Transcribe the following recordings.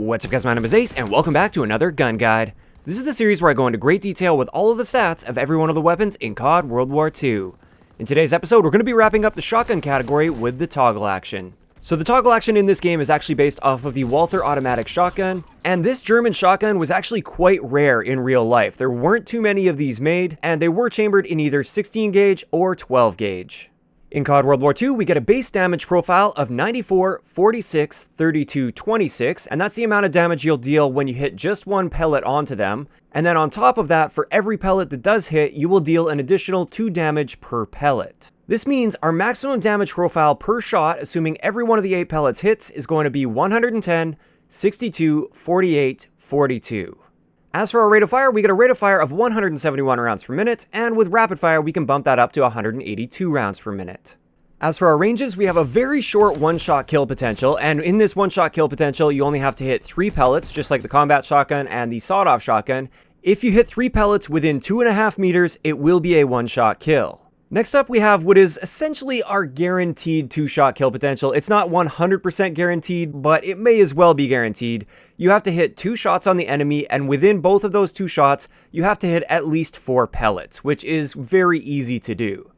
What's up guys, my name is Ace, and welcome back to another gun guide. This is the series where I go into great detail with all of the stats of every one of the weapons in CoD World War II. In today's episode, we're going to be wrapping up the shotgun category with the toggle action. So the toggle action in this game is actually based off of the Walther automatic shotgun, and this German shotgun was actually quite rare in real life. There weren't too many of these made, and they were chambered in either 16 gauge or 12 gauge. In CoD World War II, we get a base damage profile of 94, 46, 32, 26, and that's the amount of damage you'll deal when you hit just one pellet onto them. And then on top of that, for every pellet that does hit, you will deal an additional 2 damage per pellet. This means our maximum damage profile per shot, assuming every one of the 8 pellets hits, is going to be 110, 62, 48, 42. As for our rate of fire, we get a rate of fire of 171 rounds per minute, and with rapid fire, we can bump that up to 182 rounds per minute. As for our ranges, we have a very short one-shot kill potential, and in this one-shot kill potential, you only have to hit 3 pellets, just like the combat shotgun and the sawed-off shotgun. If you hit 3 pellets within 2.5 meters, it will be a one-shot kill. Next up, we have what is essentially our guaranteed 2-shot kill potential. It's not 100% guaranteed, but it may as well be guaranteed. You have to hit 2 shots on the enemy, and within both of those 2 shots, you have to hit at least 4 pellets, which is very easy to do.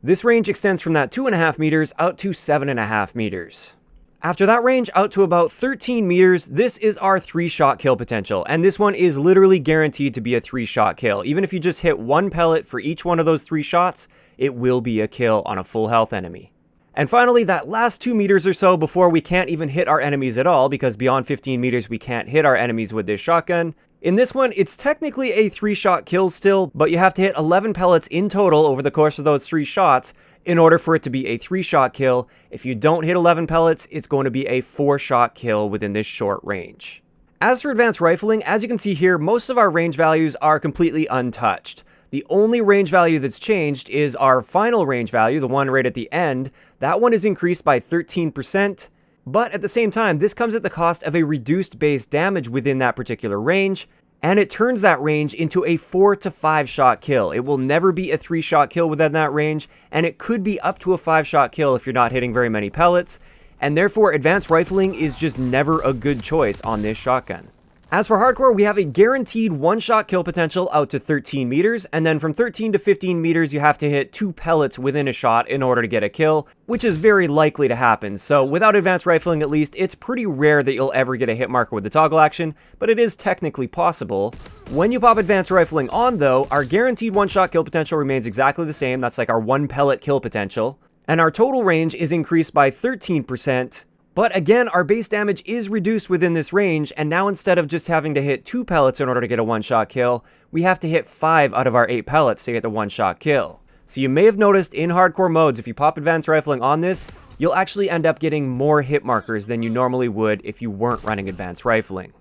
This range extends from that 2.5 meters out to 7.5 meters. After that range, out to about 13 meters, this is our 3-shot kill potential, and this one is literally guaranteed to be a 3-shot kill. Even if you just hit 1 pellet for each one of those 3 shots, it will be a kill on a full health enemy. And finally, that last 2 meters or so before we can't even hit our enemies at all, because beyond 15 meters we can't hit our enemies with this shotgun. In this one, it's technically a 3-shot kill still, but you have to hit 11 pellets in total over the course of those 3 shots in order for it to be a 3-shot kill. If you don't hit 11 pellets, it's going to be a 4-shot kill within this short range. As for advanced rifling, as you can see here, most of our range values are completely untouched. The only range value that's changed is our final range value, the one right at the end. That one is increased by 13%, but at the same time, this comes at the cost of a reduced base damage within that particular range, and it turns that range into a 4 to 5 shot kill. It will never be a 3-shot kill within that range, and it could be up to a 5-shot kill if you're not hitting very many pellets, and therefore advanced rifling is just never a good choice on this shotgun. As for hardcore, we have a guaranteed 1-shot kill potential out to 13 meters, and then from 13 to 15 meters you have to hit 2 pellets within a shot in order to get a kill, which is very likely to happen. So without advanced rifling at least, it's pretty rare that you'll ever get a hit marker with the toggle action, but it is technically possible. When you pop advanced rifling on though, our guaranteed 1-shot kill potential remains exactly the same. That's like our 1 pellet kill potential, and our total range is increased by 13%. But again, our base damage is reduced within this range, and now instead of just having to hit 2 pellets in order to get a 1-shot kill, we have to hit 5 out of our 8 pellets to get the 1-shot kill. So you may have noticed in hardcore modes, if you pop advanced rifling on this, you'll actually end up getting more hit markers than you normally would if you weren't running advanced rifling.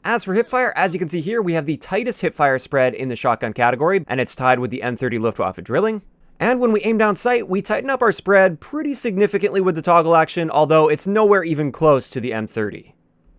As for hipfire, as you can see here, we have the tightest hipfire spread in the shotgun category, and it's tied with the M30 Luftwaffe drilling. And when we aim down sight, we tighten up our spread pretty significantly with the toggle action, although it's nowhere even close to the M30.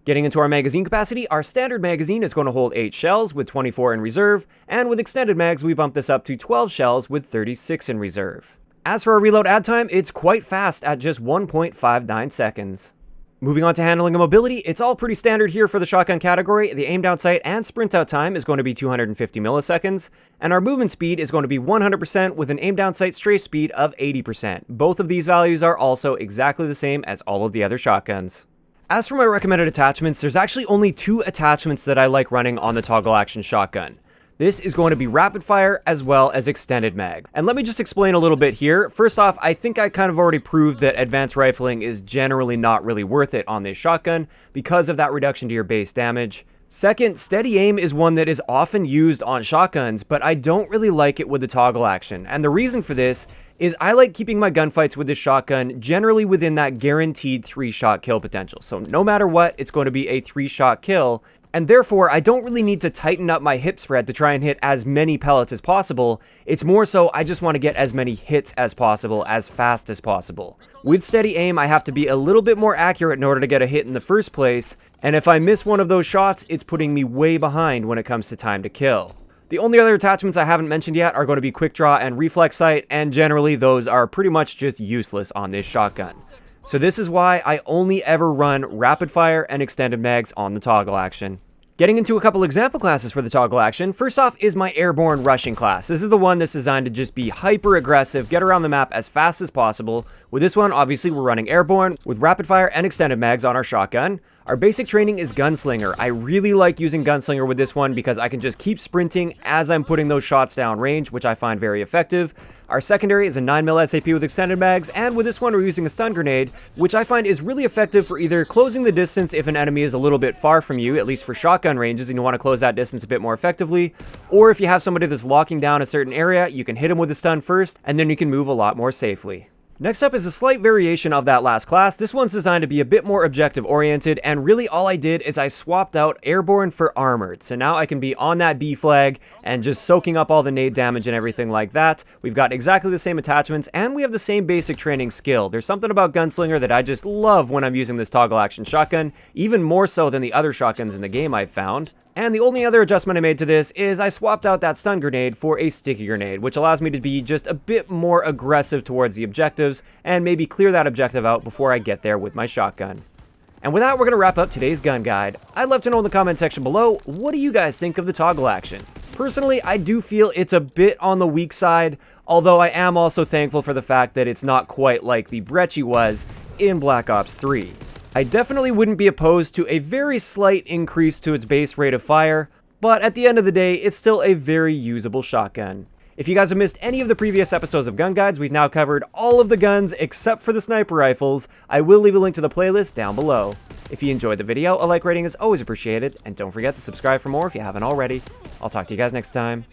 Getting into our magazine capacity, our standard magazine is going to hold 8 shells with 24 in reserve, and with extended mags we bump this up to 12 shells with 36 in reserve. As for our reload add time, it's quite fast at just 1.59 seconds. Moving on to handling and mobility, it's all pretty standard here for the shotgun category. The aim down sight and sprint out time is going to be 250 milliseconds, and our movement speed is going to be 100% with an aim down sight strafe speed of 80%. Both of these values are also exactly the same as all of the other shotguns. As for my recommended attachments, there's actually only 2 attachments that I like running on the toggle action shotgun. This is going to be rapid fire as well as extended mag. And let me just explain a little bit here. First off, I think I kind of already proved that advanced rifling is generally not really worth it on this shotgun because of that reduction to your base damage. Second, steady aim is one that is often used on shotguns, but I don't really like it with the toggle action. And the reason for this is I like keeping my gunfights with this shotgun generally within that guaranteed 3-shot kill potential. So no matter what, it's going to be a 3-shot kill. And therefore, I don't really need to tighten up my hip spread to try and hit as many pellets as possible. It's more so I just want to get as many hits as possible, as fast as possible. With steady aim, I have to be a little bit more accurate in order to get a hit in the first place, and if I miss one of those shots, it's putting me way behind when it comes to time to kill. The only other attachments I haven't mentioned yet are going to be quick draw and reflex sight, and generally those are pretty much just useless on this shotgun. So this is why I only ever run rapid fire and extended mags on the toggle action. Getting into a couple example classes for the toggle action, first off is my airborne rushing class. This is the one that's designed to just be hyper aggressive, get around the map as fast as possible. With this one, obviously we're running airborne with rapid fire and extended mags on our shotgun. Our basic training is gunslinger. I really like using gunslinger with this one because I can just keep sprinting as I'm putting those shots down range, which I find very effective. Our secondary is a 9mm SAP with extended mags, and with this one we're using a stun grenade, which I find is really effective for either closing the distance if an enemy is a little bit far from you, at least for shotgun ranges, and you want to close that distance a bit more effectively, or if you have somebody that's locking down a certain area, you can hit them with a stun first, and then you can move a lot more safely. Next up is a slight variation of that last class. This one's designed to be a bit more objective oriented, and really all I did is I swapped out airborne for armored. So now I can be on that B flag and just soaking up all the nade damage and everything like that. We've got exactly the same attachments and we have the same basic training skill. There's something about gunslinger that I just love when I'm using this toggle action shotgun, even more so than the other shotguns in the game I've found. And the only other adjustment I made to this is I swapped out that stun grenade for a sticky grenade, which allows me to be just a bit more aggressive towards the objectives and maybe clear that objective out before I get there with my shotgun. And with that, we're going to wrap up today's gun guide. I'd love to know in the comment section below, what do you guys think of the toggle action? Personally, I do feel it's a bit on the weak side, although I am also thankful for the fact that it's not quite like the Brecci was in Black Ops 3. I definitely wouldn't be opposed to a very slight increase to its base rate of fire, but at the end of the day, it's still a very usable shotgun. If you guys have missed any of the previous episodes of Gun Guides, we've now covered all of the guns except for the sniper rifles. I will leave a link to the playlist down below. If you enjoyed the video, a like rating is always appreciated, and don't forget to subscribe for more if you haven't already. I'll talk to you guys next time.